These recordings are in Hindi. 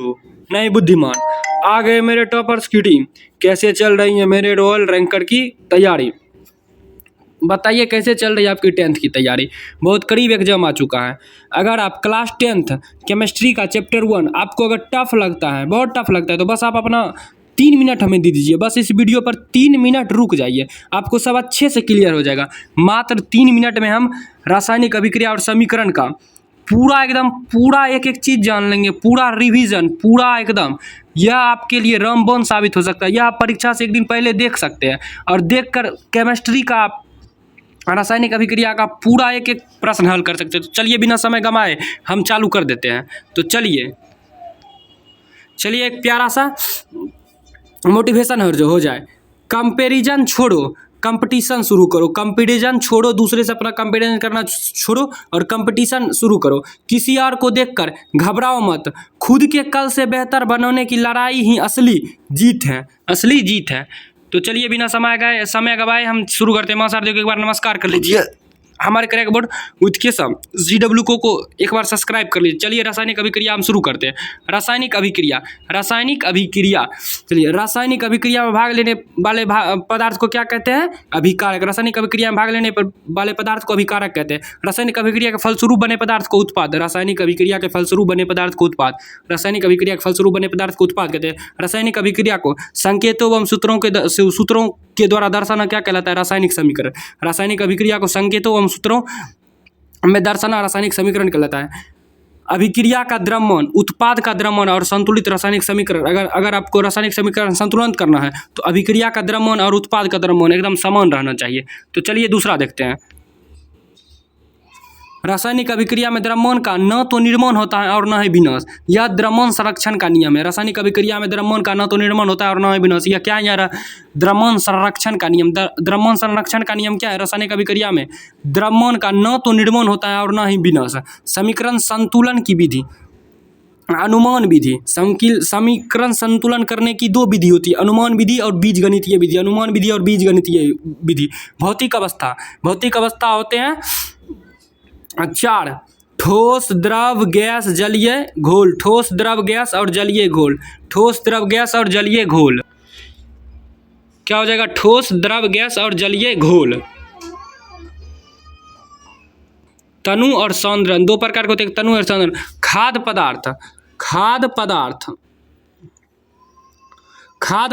तो नहीं बुद्धिमान, आ गए मेरे टॉपर्स की टीम। कैसे चल रही है मेरे रॉयल रैंकर की तैयारी? बताइए कैसे चल रही है आपकी 10th की तैयारी? बहुत करीब एग्जाम आ चुका है। अगर आप क्लास 10th केमिस्ट्री का चैप्टर 1 आपको अगर टफ लगता है, बहुत टफ लगता है, तो बस आप अपना 3 मिनट हमें दे दीजिए। बस इस वीडियो पर 3 मिनट रुक जाइए, आपको सब अच्छे से क्लियर हो जाएगा। मात्र 3 मिनट में हम रासायनिक अभिक्रिया और समीकरण का पूरा एक एक चीज़ जान लेंगे, पूरा रिवीजन, पूरा एकदम। यह आपके लिए रामबाण साबित हो सकता है। यह आप परीक्षा से एक दिन पहले देख सकते हैं और देखकर केमिस्ट्री का, रासायनिक अभिक्रिया का पूरा एक एक प्रश्न हल कर सकते हैं। तो चलिए बिना समय गंवाए हम चालू कर देते हैं। तो चलिए एक प्यारा सा मोटिवेशन हो जाए। कंपैरिजन छोड़ो, कंपटीशन शुरू करो। कंपैरिजन छोड़ो, दूसरे से अपना कंपैरिजन करना छोड़ो और कंपटीशन शुरू करो। किसी और को देखकर घबराओ मत। खुद के कल से बेहतर बनाने की लड़ाई ही असली जीत है। तो चलिए बिना समय गवाए हम शुरू करते हैं। महासार देव को एक बार नमस्कार कर लीजिए। हमारे क्रैक बोर्ड विथ केसम GW को एक बार सब्सक्राइब कर लीजिए। चलिए रासायनिक अभिक्रिया हम शुरू करते हैं। रासायनिक अभिक्रिया चलिए, रासायनिक अभिक्रिया में भाग लेने वाले पदार्थ को क्या कहते हैं? अभिकारक। रासायनिक अभिक्रिया में भाग लेने वाले पदार्थ को अभिकारक कहते हैं। रासायनिक अभिक्रिया के फलस्वरूप बने पदार्थ को उत्पाद। रासायनिक अभिक्रिया के फलस्वरूप बने पदार्थ को उत्पाद। रासायनिक अभिक्रिया के फलस्वरूप बने पदार्थ को उत्पाद कहते हैं। रासायनिक अभिक्रिया को संकेतों एवं सूत्रों के द्वारा दर्शाना क्या कहलाता है? रासायनिक समीकरण। रासायनिक अभिक्रिया को संकेतों एवं सूत्रों में दर्शाना रासायनिक समीकरण कहलाता है। अभिक्रिया का द्रव्यमान, उत्पाद का द्रव्यमान और संतुलित रासायनिक समीकरण, अगर आपको रासायनिक समीकरण संतुलन करना है तो अभिक्रिया का द्रव्यमान और उत्पाद का द्रव्यमान एकदम समान रहना चाहिए। तो चलिए दूसरा देखते हैं। रासायनिक अभिक्रिया में द्रव्यमान का न तो निर्माण होता है और न ही विनाश। यह द्रव्यमान संरक्षण का नियम है। रासायनिक अभिक्रिया में द्रव्यमान का न तो निर्माण होता है और न ही विनाश। यह क्या है यार? द्रव्यमान संरक्षण का नियम। द्रव्यमान संरक्षण का नियम क्या है? रासायनिक अभिक्रिया में द्रव्यमान का न तो निर्माण होता है और न ही विनाश। समीकरण संतुलन की विधि, अनुमान विधि। समीकरण संतुलन करने की 2 विधि होती है, अनुमान विधि और बीजगणितीय विधि। अनुमान विधि और बीजगणितीय विधि। भौतिक अवस्था होते हैं 4: ठोस, द्रव, गैस, जलीय घोल। ठोस, द्रव, गैस और जलीय घोल। ठोस, द्रव, गैस और जलीय घोल। क्या हो जाएगा? ठोस, द्रव, गैस और जलीय घोल। तनु और सांद्रण 2 प्रकार के होते हैं, तनु और सांद्रण। खाद्य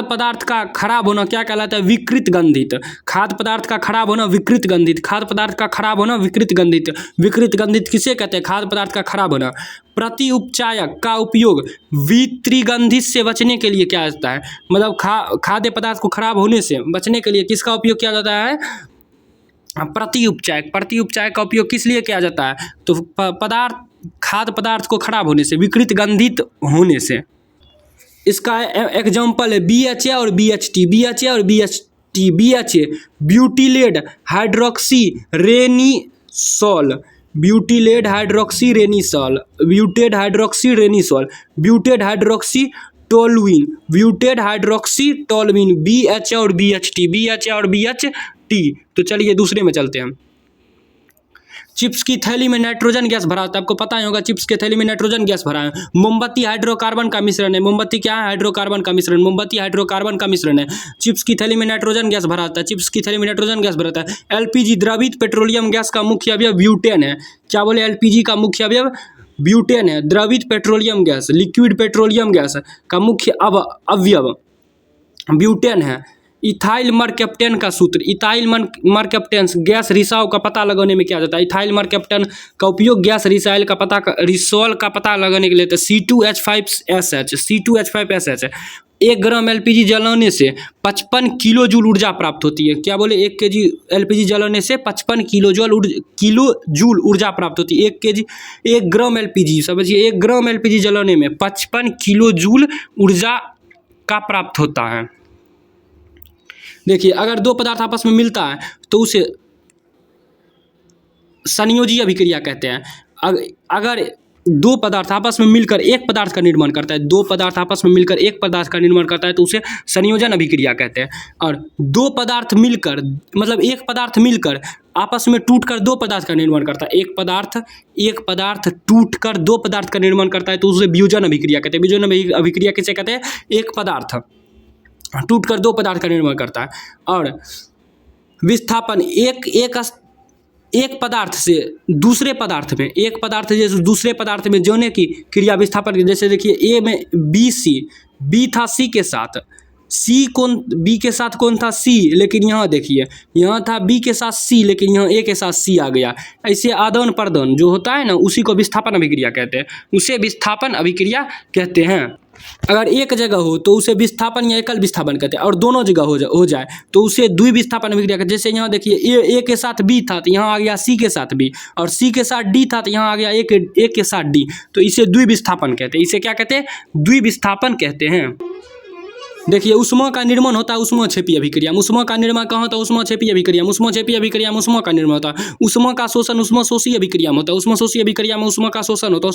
पदार्थ का खराब होना क्या कहलाता है? विकृत गंधित। खाद्य पदार्थ का खराब होना विकृत गंधित। खाद्य पदार्थ का खराब होना विकृत गंधित। विकृत गंधित किसे कहते हैं? खाद्य पदार्थ का खराब होना। प्रति उपचायक का उपयोग वित्रिगंधित से बचने के लिए किया जाता है। मतलब खाद्य पदार्थ को खराब होने से बचने के लिए किसका उपयोग किया जाता है? प्रति उपचायक का उपयोग किस लिए किया जाता है? तो खाद्य पदार्थ को खराब होने से, विकृत गंधित होने से। इसका एग्जाम्पल है BHA और BHT। BHA butylated hydroxy anisole. Butylated hydroxy toluene. BHA और BHT। तो चलिए दूसरे में चलते हैं। चिप्स की थैली में नाइट्रोजन गैस भरा होता है। आपको पता ही होगा चिप्स की थैली में नाइट्रोजन गैस भरा है। मोमबत्ती हाइड्रोकार्बन का मिश्रण है। मोमबत्ती क्या है? हाइड्रोकार्बन का मिश्रण। मोमबत्ती हाइड्रोकार्बन का मिश्रण है। चिप्स की थैली में नाइट्रोजन गैस भरा होता है। LPG द्रवित पेट्रोलियम गैस का मुख्य अवयव ब्यूटेन है। क्या बोले? LPG का मुख्य अवयव ब्यूटेन है। द्रवित petroleum gas, liquid petroleum gas का मुख्य अवयव ब्यूटेन है। इथाइल मरकैप्टेन का सूत्र। इथाइल मरकैप्टेन गैस रिसाव का पता लगाने में किया जाता है। इथाइल मरकैप्टेन का उपयोग गैस रिसॉल का पता लगाने के लिए C2H5SH। 1 ग्राम LPG जलाने से 55 किलो जूल ऊर्जा प्राप्त होती है। क्या बोले? 1 kg LPG जलाने से 55 किलो जूल ऊर्जा प्राप्त होती है। 1 ग्राम LPG, समझिए 1 ग्राम LPG जलाने में 55 किलो जूल ऊर्जा का प्राप्त होता है। देखिए, अगर 2 पदार्थ आपस में मिलता है तो उसे संयोजी अभिक्रिया कहते हैं। अगर 2 पदार्थ आपस में मिलकर एक पदार्थ का निर्माण करता है, 2 पदार्थ आपस में मिलकर एक पदार्थ का निर्माण करता है तो उसे संयोजन अभिक्रिया कहते हैं। और 2 पदार्थ मिलकर, मतलब एक पदार्थ मिलकर आपस में टूटकर दो पदार्थ का निर्माण करता है। एक पदार्थ टूटकर दो पदार्थ का निर्माण करता है तो उसे वियोजन अभिक्रिया कहते हैं। वियोजन अभिक्रिया किसे कहते हैं? एक पदार्थ टूटकर दो पदार्थ का निर्माण करता है। और विस्थापन एक पदार्थ से दूसरे पदार्थ में, एक पदार्थ जैसे दूसरे पदार्थ में जोड़ने की क्रिया विस्थापन की। जैसे देखिए ए में बी था सी के साथ, बी के साथ कौन था? सी, लेकिन यहाँ देखिए यहाँ था बी के साथ सी, लेकिन यहाँ ए के साथ सी आ गया। ऐसे आदान प्रदान जो होता है ना, उसी को विस्थापन अभिक्रिया कहते हैं, उसे विस्थापन अभिक्रिया कहते हैं। अगर एक जगह हो तो उसे विस्थापन या एकल विस्थापन कहते हैं, और दोनों जगह हो जाए तो उसे द्विविस्थापन अभिक्रिया कहते हैं। जैसे यहाँ देखिए ए के साथ बी था तो यहाँ आ गया सी के साथ बी, और सी के साथ डी था तो यहाँ आ गया ए के साथ डी, तो इसे द्विविस्थापन कहते हैं। इसे क्या कहते हैं? द्विविस्थापन कहते हैं। देखिए उष्मा का निर्माण होता है ऊष्माक्षेपी अभिक्रिया। उष्मा का निर्माण कहाँ होता है? ऊष्माक्षेपी अभिक्रिया। ऊष्माक्षेपी अभिक्रिया में ऊष्मा का निर्माण होता है। उष्मा का शोषण ऊष्माशोषी अभिक्रिया में होता है। ऊष्माशोषी अभिक्रिया में ऊष्मा का शोषण होता है।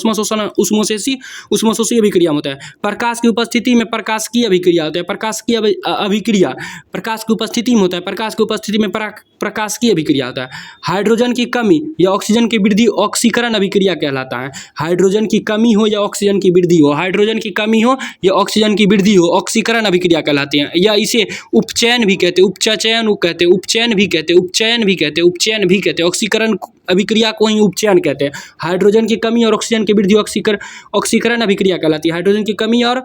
ऊष्माशोषी अभिक्रिया में होता है। प्रकाश की उपस्थिति में प्रकाशिकी अभिक्रिया होता है। प्रकाशिकी अभिक्रिया प्रकाश की उपस्थिति में होता है। प्रकाश की उपस्थिति में प्रकाशिकी अभिक्रिया होता है। हाइड्रोजन की कमी या ऑक्सीजन की वृद्धि ऑक्सीकरण अभिक्रिया कहलाता है। हाइड्रोजन की कमी हो या ऑक्सीजन की वृद्धि हो, हाइड्रोजन की कमी हो या ऑक्सीजन की वृद्धि हो, ऑक्सीकरण अभिक्रिया कहलाती हैं। या इसे उपचयन भी कहते हैं, उपचयन कहते हैं, उपचयन भी कहते हैं, उपचयन भी कहते हैं, उपचयन भी कहते हैं। ऑक्सीकरण अभिक्रिया को ही उपचयन कहते हैं। हाइड्रोजन की कमी और ऑक्सीजन की वृद्धि ऑक्सीकरण अभिक्रिया कहलाती है। हाइड्रोजन की कमी और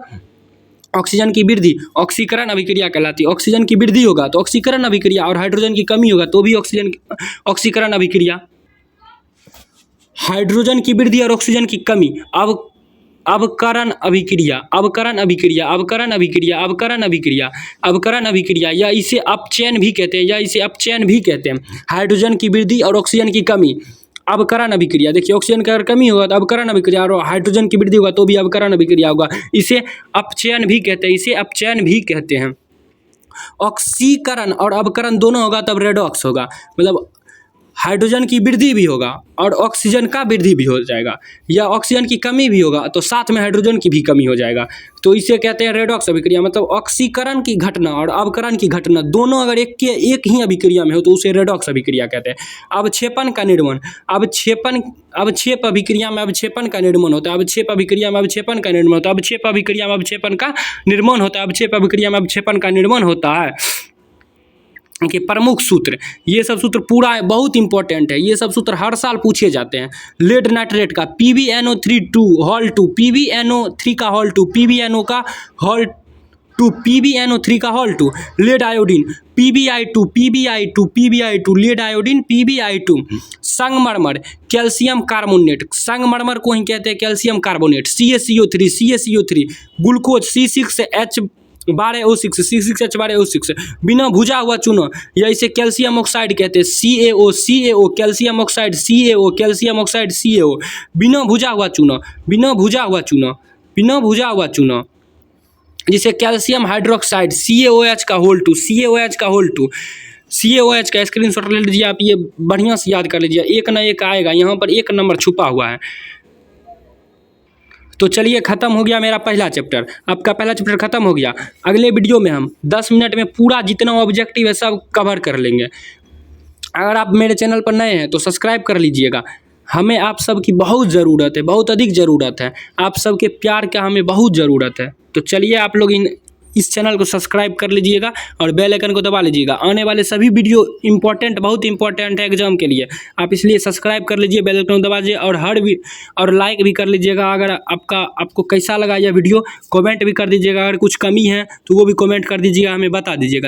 ऑक्सीजन की वृद्धि ऑक्सीकरण अभिक्रिया कहलाती है। ऑक्सीजन की वृद्धि होगा तो ऑक्सीकरण अभिक्रिया, और हाइड्रोजन की कमी होगा तो भी ऑक्सीकरण अभिक्रिया। हाइड्रोजन की वृद्धि और ऑक्सीजन की कमी अवकरण अभिक्रिया, अवकरण अभिक्रिया, अवकरण अभिक्रिया, अवकरण अभिक्रिया, अवकरण अभिक्रिया, या इसे अपचयन भी कहते हैं, या इसे अपचयन भी कहते हैं। हाइड्रोजन की वृद्धि और ऑक्सीजन की कमी अवकरण अभिक्रिया। देखिए ऑक्सीजन की अगर कमी होगा तो अवकरण अभिक्रिया, और हाइड्रोजन की वृद्धि होगा तो भी अवकरण अभिक्रिया होगा। इसे अपचयन भी कहते हैं, इसे अपचयन भी कहते हैं। ऑक्सीकरण और अवकरण दोनों होगा तब रेडॉक्स होगा, मतलब हाइड्रोजन की वृद्धि भी होगा और ऑक्सीजन का वृद्धि भी हो जाएगा, या ऑक्सीजन की कमी भी होगा तो साथ में हाइड्रोजन की भी कमी हो जाएगा, तो इसे कहते हैं रेडॉक्स अभिक्रिया। मतलब ऑक्सीकरण की घटना और अवकरण की घटना दोनों अगर एक ही अभिक्रिया में हो तो उसे रेडॉक्स अभिक्रिया कहते हैं। अवक्षेपण का निर्माण, अवक्षेप अभिक्रिया में अवक्षेपण का निर्माण होता है। अवक्षेप अभिक्रिया में अवक्षेपण का निर्माण होता है। अवक्षेप अभिक्रिया में अवक्षेपण का निर्माण होता है। अवक्षेप अभिक्रिया में अवक्षेपण का निर्माण होता है। कि प्रमुख सूत्र, ये सब सूत्र पूरा बहुत इंपॉर्टेंट है, ये सब सूत्र हर साल पूछे जाते हैं। लेड नाइट्रेट का PbNO3 होल 2, PbNO3 का होल 2, PbNO का होल 2, PbNO3 का whole 2। Lead iodine PbI2, lead iodine PbI2। संगमरमर कैल्शियम कार्बोनेट, संगमरमर को ही कहते हैं calcium carbonate. CaCO3, glucose C6H12O6, बिना भुजा हुआ चूना, या इसे कैल्शियम ऑक्साइड कहते हैं। CaO, calcium oxide, calcium oxide CaO, बिना भुजा हुआ चूना, जिसे कैल्शियम हाइड्रोक्साइड CaOH का होल 2, CaOH का स्क्रीनशॉट ले लीजिए आप, ये बढ़िया से याद कर लीजिए, एक ना एक आएगा, यहाँ पर एक नंबर छुपा हुआ है। तो चलिए ख़त्म हो गया मेरा पहला चैप्टर, आपका पहला चैप्टर ख़त्म हो गया। अगले वीडियो में हम 10 मिनट में पूरा जितना ऑब्जेक्टिव है सब कवर कर लेंगे। अगर आप मेरे चैनल पर नए हैं तो सब्सक्राइब कर लीजिएगा। हमें आप सबकी बहुत ज़रूरत है, बहुत अधिक ज़रूरत है, आप सबके प्यार का हमें बहुत ज़रूरत है। तो चलिए आप लोग इस चैनल को सब्सक्राइब कर लीजिएगा और बेल आइकन को दबा लीजिएगा। आने वाले सभी वीडियो बहुत इंपॉर्टेंट है एग्जाम के लिए, आप इसलिए सब्सक्राइब कर लीजिए, बेल आइकन को दबा दीजिए और लाइक भी कर लीजिएगा। अगर आपको कैसा लगा यह वीडियो कमेंट भी कर दीजिएगा। अगर कुछ कमी है तो वो भी कमेंट कर दीजिएगा, हमें बता दीजिएगा।